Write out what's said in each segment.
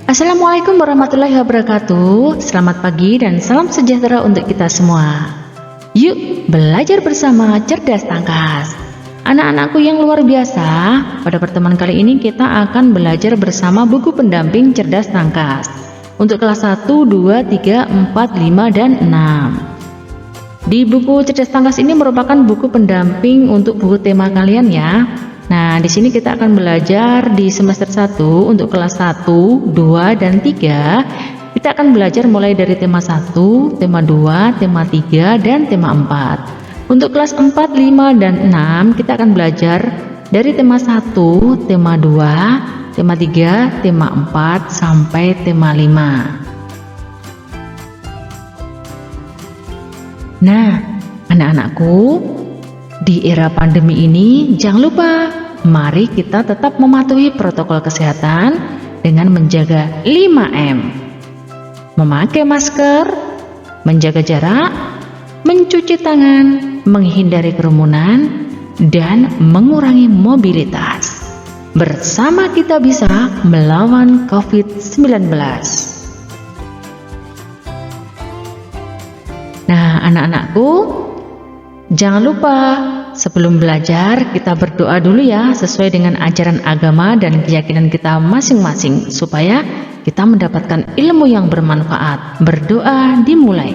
Assalamualaikum warahmatullahi wabarakatuh. Selamat pagi dan salam sejahtera untuk kita semua. Yuk belajar bersama Cerdas Tangkas. Anak-anakku yang luar biasa, pada pertemuan kali ini kita akan belajar bersama buku pendamping Cerdas Tangkas untuk kelas 1, 2, 3, 4, 5, dan 6. Di buku Cerdas Tangkas ini merupakan buku pendamping untuk buku tema kalian ya. Nah, di sini kita akan belajar di semester 1 untuk kelas 1, 2, dan 3. Kita akan belajar mulai dari tema 1, tema 2, tema 3, dan tema 4. Untuk kelas 4, 5, dan 6 kita akan belajar dari tema 1, tema 2, tema 3, tema 4, sampai tema 5. Nah, anak-anakku, di era pandemi ini jangan lupa, mari kita tetap mematuhi protokol kesehatan dengan menjaga 5M. Memakai masker, menjaga jarak, mencuci tangan, menghindari kerumunan, dan mengurangi mobilitas. Bersama kita bisa melawan COVID-19. Nah, anak-anakku, jangan lupa sebelum belajar kita berdoa dulu ya, sesuai dengan ajaran agama dan keyakinan kita masing-masing, supaya kita mendapatkan ilmu yang bermanfaat. Berdoa dimulai.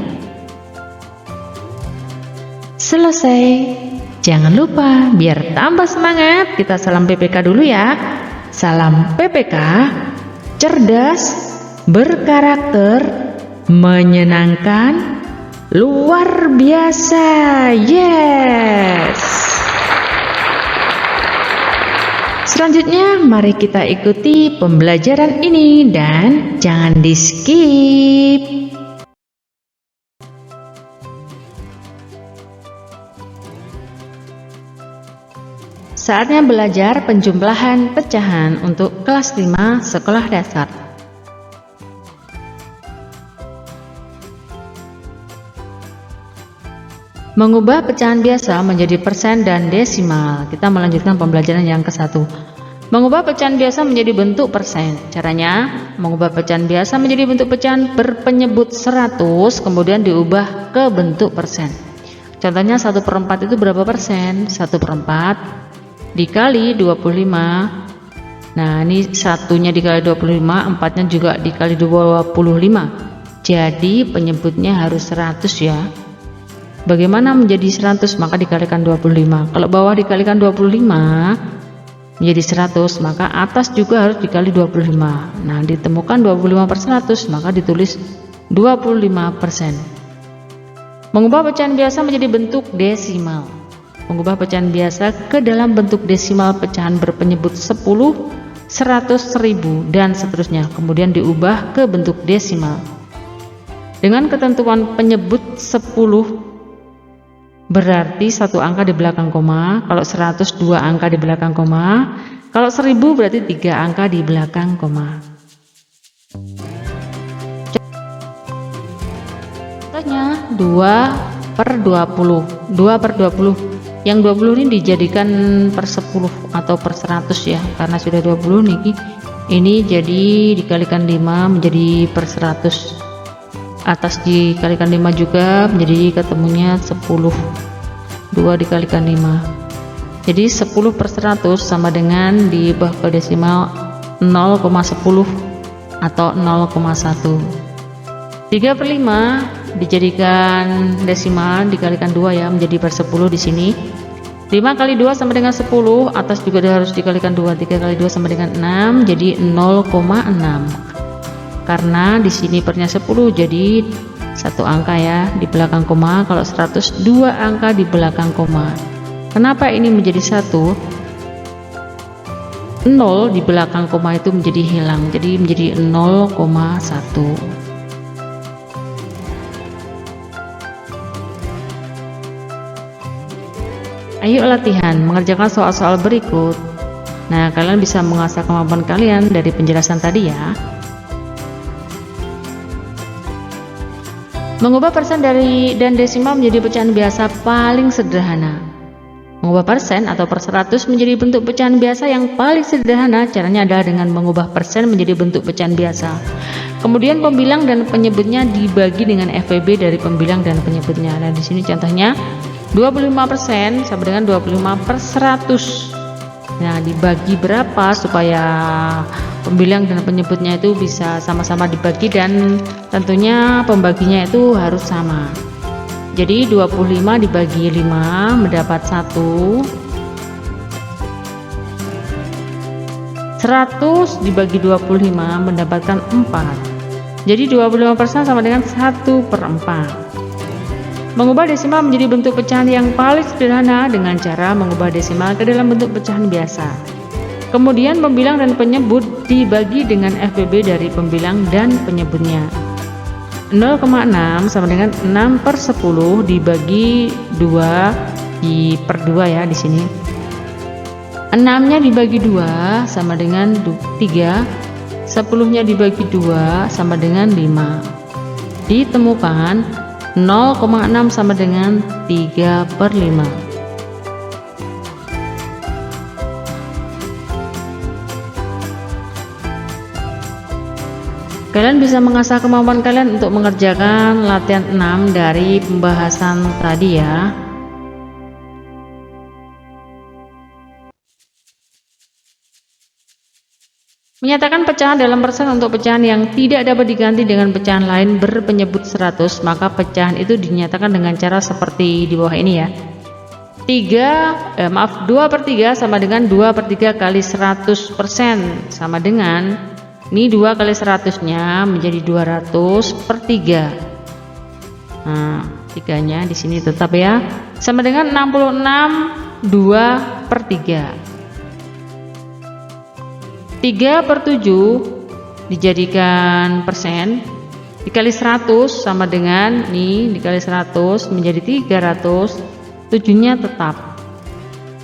Selesai. Jangan lupa, biar tambah semangat, kita salam PPK dulu ya. Salam PPK, cerdas, berkarakter, menyenangkan, luar biasa. Yes. Selanjutnya mari kita ikuti pembelajaran ini dan jangan di skip. Saatnya belajar penjumlahan pecahan untuk kelas 5 sekolah dasar. Mengubah pecahan biasa menjadi persen dan desimal. Kita melanjutkan pembelajaran yang ke-1. Mengubah pecahan biasa menjadi bentuk persen. Caranya, mengubah pecahan biasa menjadi bentuk pecahan berpenyebut 100, kemudian diubah ke bentuk persen. Contohnya 1/4 itu berapa persen? 1/4 dikali 25. Nah, ini satunya dikali 25, empatnya juga dikali 25. Jadi penyebutnya harus 100 ya. Bagaimana menjadi 100? Maka dikalikan 25. Kalau bawah dikalikan 25 menjadi 100, maka atas juga harus dikali 25. Nah, ditemukan 25/100, maka ditulis 25%. Mengubah pecahan biasa menjadi bentuk desimal. Mengubah pecahan biasa ke dalam bentuk desimal pecahan berpenyebut 10, 100, 1000, dan seterusnya. Kemudian diubah ke bentuk desimal. Dengan ketentuan penyebut 10 berarti satu angka di belakang koma, kalau 100 2 angka di belakang koma, kalau 1000 berarti 3 angka di belakang koma. Contohnya 2/20. 2/20. Yang 20 ini dijadikan per 10 atau per 100 ya, karena sudah 20 nih. Ini jadi dikalikan 5 menjadi per 100. Atas dikalikan 5 juga menjadi ketemunya 10. 2 dikalikan 5. Jadi 10/100 sama dengan diubah ke desimal 0,10 atau 0,1. 3/5 dijadikan desimal dikalikan 2 ya, menjadi per 10 di sini. 5 kali 2 sama dengan 10, atas juga harus dikalikan 2. 3 kali 2 sama dengan 6, jadi 0,6. Karena di sini pernya 10, jadi satu angka ya di belakang koma. Kalau 100 2 angka di belakang koma. Kenapa ini menjadi 1? 0 di belakang koma itu menjadi hilang, jadi menjadi 0,1. Ayo latihan mengerjakan soal-soal berikut. Nah, kalian bisa mengasah kemampuan kalian dari penjelasan tadi ya. Mengubah persen dan desimal menjadi pecahan biasa paling sederhana. Mengubah persen atau per 100 menjadi bentuk pecahan biasa yang paling sederhana, caranya adalah dengan mengubah persen menjadi bentuk pecahan biasa. Kemudian pembilang dan penyebutnya dibagi dengan FPB dari pembilang dan penyebutnya. Nah, di sini contohnya 25% sama dengan 25 per 100. Nah, dibagi berapa supaya pembilang dan penyebutnya itu bisa sama-sama dibagi, dan tentunya pembaginya itu harus sama. Jadi 25 dibagi 5 mendapat 1. 100 dibagi 25 mendapatkan 4. Jadi 25% sama dengan 1/4. Mengubah desimal menjadi bentuk pecahan yang paling sederhana dengan cara mengubah desimal ke dalam bentuk pecahan biasa. Kemudian pembilang dan penyebut dibagi dengan FPB dari pembilang dan penyebutnya. 0,6 sama dengan 6/10 dibagi 2 per 2 ya di sini. 6-nya dibagi 2 sama dengan 3. 10-nya dibagi 2 sama dengan 5. Ditemukan 0,6 sama dengan 3/5. Kalian bisa mengasah kemampuan kalian untuk mengerjakan latihan 6 dari pembahasan tadi ya. Menyatakan pecahan dalam persen untuk pecahan yang tidak dapat diganti dengan pecahan lain berpenyebut 100, maka pecahan itu dinyatakan dengan cara seperti di bawah ini ya. 2/3 sama dengan 2/3 kali 100% sama dengan, ini 2 kali 100-nya menjadi 200/3. Nah, 3-nya di sini tetap ya, sama dengan 66 2/3. 3/7 dijadikan persen dikali 100 sama dengan, nih dikali 100 menjadi 300, 7-nya tetap.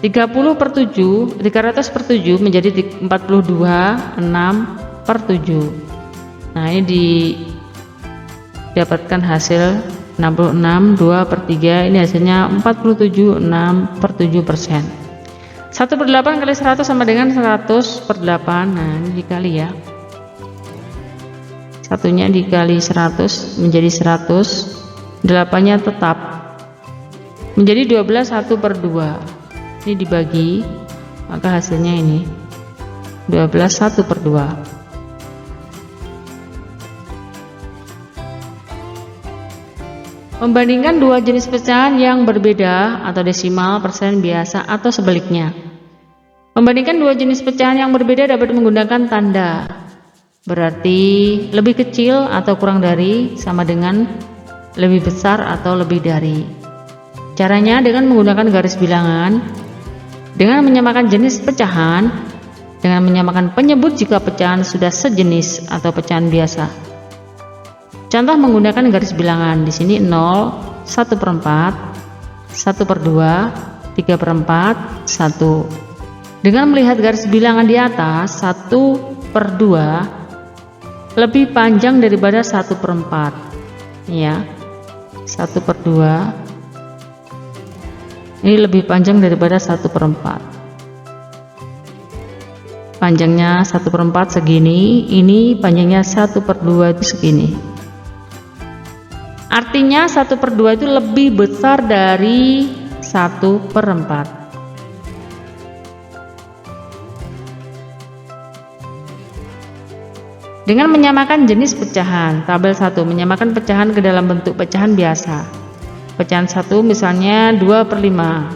300/7 menjadi 42 6/7. Nah, ini didapatkan hasil 66 2/3, ini hasilnya 47 6/7%. 1/8 kali 100 sama dengan 100/8. Nah, ini dikali ya. Satunya dikali 100 menjadi 100. 8-nya tetap menjadi 12 1/2. Ini dibagi, maka hasilnya ini 12 1/2. Membandingkan dua jenis pecahan yang berbeda atau desimal, persen, biasa, atau sebaliknya. Membandingkan dua jenis pecahan yang berbeda dapat menggunakan tanda. Berarti lebih kecil atau kurang dari, sama dengan lebih besar atau lebih dari. Caranya dengan menggunakan garis bilangan, dengan menyamakan jenis pecahan, dengan menyamakan penyebut jika pecahan sudah sejenis atau pecahan biasa. Contoh menggunakan garis bilangan, di sini 0, 1/4, 1/2, 3/4, 1. Dengan melihat garis bilangan di atas, 1/2 lebih panjang daripada 1/4. Ya, 1/2 ini lebih panjang daripada 1/4. Panjangnya 1/4 segini, ini panjangnya 1/2 itu segini. Artinya 1/2 itu lebih besar dari 1/4. Dengan menyamakan jenis pecahan, tabel 1 menyamakan pecahan ke dalam bentuk pecahan biasa. Pecahan 1 misalnya 2/5.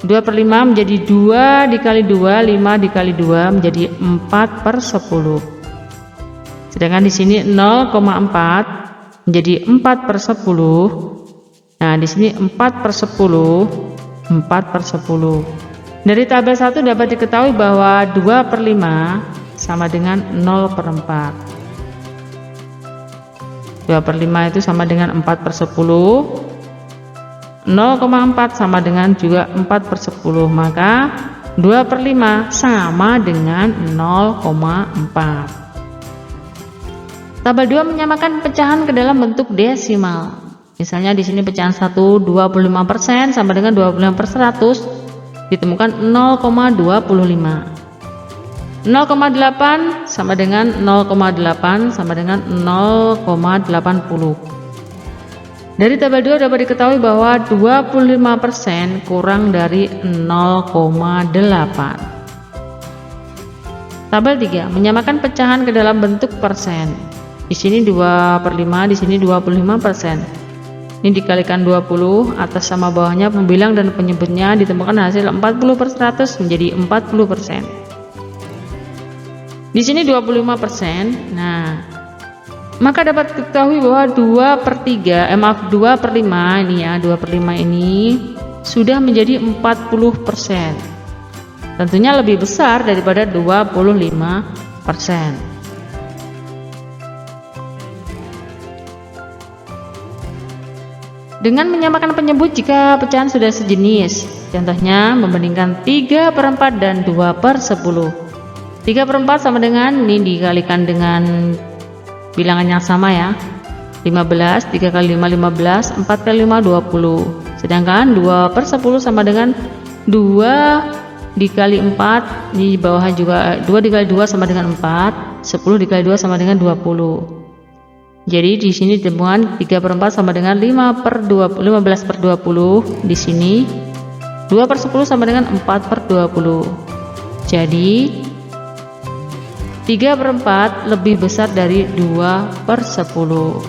2/5 menjadi 2 dikali 2, 5 dikali 2 menjadi 4/10. Sedangkan di sini 0,4 menjadi 4/10. Nah, di sini 4/10, 4/10. Dari tabel 1 dapat diketahui bahwa 2/5 sama dengan 0/4. 2/5 itu sama dengan 4/10. 0,4 sama dengan juga 4/10, maka 2/5 sama dengan 0,4. Tabel 2 menyamakan pecahan ke dalam bentuk desimal. Misalnya di sini pecahan 1 25% sama dengan 25/100, ditemukan 0,25. 0,8 sama dengan 0,8 sama dengan 0,80. Dari tabel 2 dapat diketahui bahwa 25% kurang dari 0,8. Tabel 3 menyamakan pecahan ke dalam bentuk persen. Di sini 2/5, di sini 25%. Ini dikalikan 20, atas sama bawahnya pembilang dan penyebutnya, ditemukan hasil 40/100 menjadi 40%. Di sini 25%. Nah, maka dapat diketahui bahwa 2/5 ini ya, 2/5 ini sudah menjadi 40%. Tentunya lebih besar daripada 25%. Dengan menyamakan penyebut jika pecahan sudah sejenis, contohnya membandingkan 3/4 dan 2/10. 3/4 sama dengan, ini dikalikan dengan bilangan yang sama ya, 15, 3 kali 5 15, 4 kali 5 20. Sedangkan 2/10 sama dengan 2 dikali 4, di bawah juga 2 dikali 2 sama dengan 4, 10 dikali 2 sama dengan 20. Jadi di sini ditemukan 3/4 sama dengan 15/20. Di sini 2/10 sama dengan 4/20. Jadi 3/4 lebih besar dari 2/10.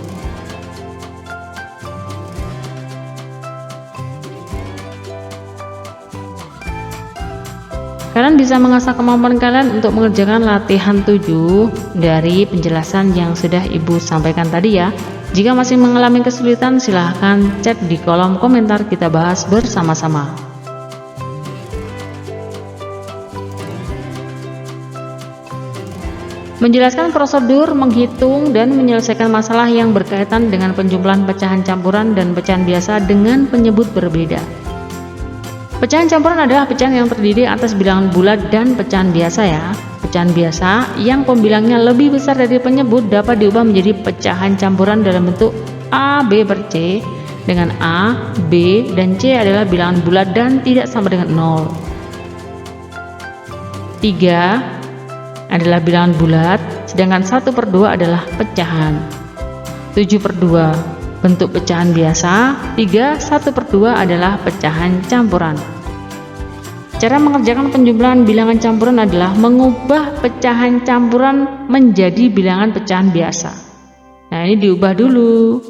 Kalian bisa mengasah kemampuan kalian untuk mengerjakan latihan 7 dari penjelasan yang sudah Ibu sampaikan tadi ya. Jika masih mengalami kesulitan, silahkan chat di kolom komentar, kita bahas bersama-sama. Menjelaskan prosedur menghitung dan menyelesaikan masalah yang berkaitan dengan penjumlahan pecahan campuran dan pecahan biasa dengan penyebut berbeda. Pecahan campuran adalah pecahan yang terdiri atas bilangan bulat dan pecahan biasa ya. Pecahan biasa yang pembilangnya lebih besar dari penyebut dapat diubah menjadi pecahan campuran dalam bentuk A, B per C, dengan A, B, dan C adalah bilangan bulat dan tidak sama dengan 0. 3 adalah bilangan bulat, sedangkan 1/2 adalah pecahan. 7/2 bentuk pecahan biasa, 3 1/2 adalah pecahan campuran. Cara mengerjakan penjumlahan bilangan campuran adalah mengubah pecahan campuran menjadi bilangan pecahan biasa. Nah, ini diubah dulu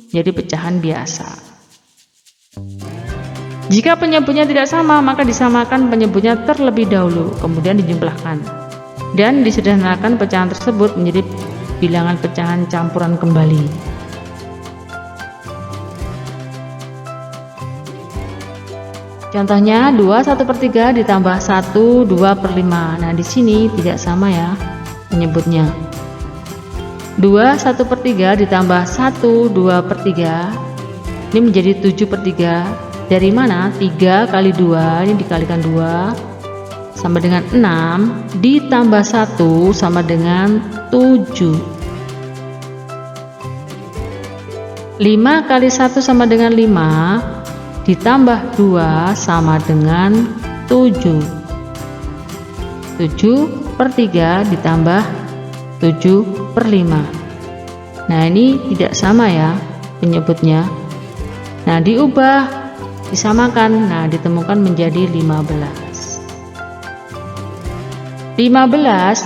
jadi pecahan biasa. Jika penyebutnya tidak sama, maka disamakan penyebutnya terlebih dahulu, kemudian dijumlahkan dan disederhanakan pecahan tersebut menjadi bilangan pecahan campuran kembali. Contohnya 2 1/3 ditambah 1 2/5. Nah, di sini tidak sama ya penyebutnya. 2 1/3 ditambah 1 2/3 ini menjadi 7/3. Dari mana? 3 kali 2 ini dikalikan 2 sama dengan 6, ditambah 1 sama dengan 7. 5 kali 1 sama dengan 5, ditambah 2 sama dengan 7. 7/3 ditambah 7/5. Nah, ini tidak sama ya penyebutnya. Nah, diubah, disamakan. Nah, ditemukan menjadi 15. 15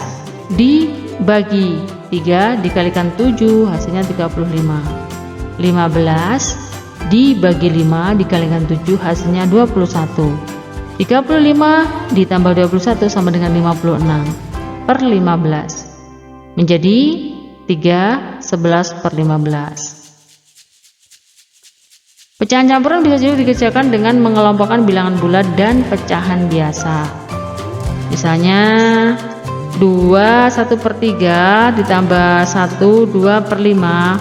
dibagi 3 dikalikan 7 hasilnya 35. 15 dibagi 5 dikalikan 7 hasilnya 21. 35 ditambah 21 sama dengan 56/15 menjadi 3 11/15. Pecahan campuran bisa juga dikerjakan dengan mengelompokkan bilangan bulat dan pecahan biasa. Misalnya 2 1/3 ditambah 1 2/5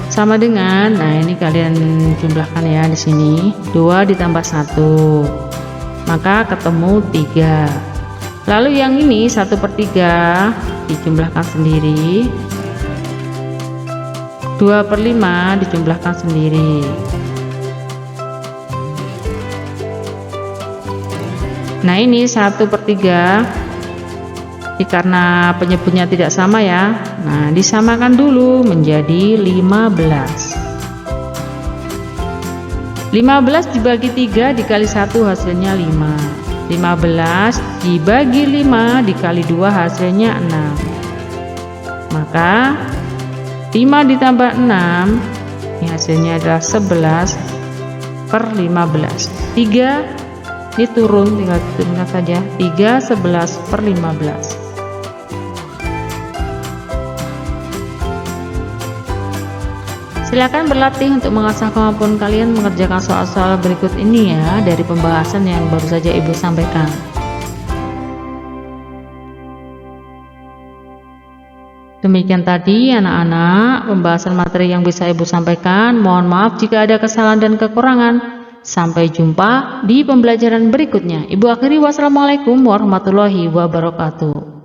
sama dengan, nah ini kalian jumlahkan ya di sini, 2 ditambah 1, maka ketemu 3. Lalu yang ini 1/3 dijumlahkan sendiri. 2/5 dijumlahkan sendiri. Nah ini 1/3, karena penyebutnya tidak sama ya. Nah disamakan dulu menjadi 15. 15 dibagi 3 dikali 1 hasilnya 5. 15 dibagi 5 dikali 2 hasilnya 6. Maka 5 ditambah 6 ini hasilnya adalah 11/15. 3 ini turun, tinggal turunkan saja. 3 11/15. Silakan berlatih untuk mengasah kemampuan kalian mengerjakan soal-soal berikut ini ya, dari pembahasan yang baru saja Ibu sampaikan. Demikian tadi anak-anak pembahasan materi yang bisa Ibu sampaikan. Mohon maaf jika ada kesalahan dan kekurangan. Sampai jumpa di pembelajaran berikutnya. Ibu akhiri, wassalamualaikum warahmatullahi wabarakatuh.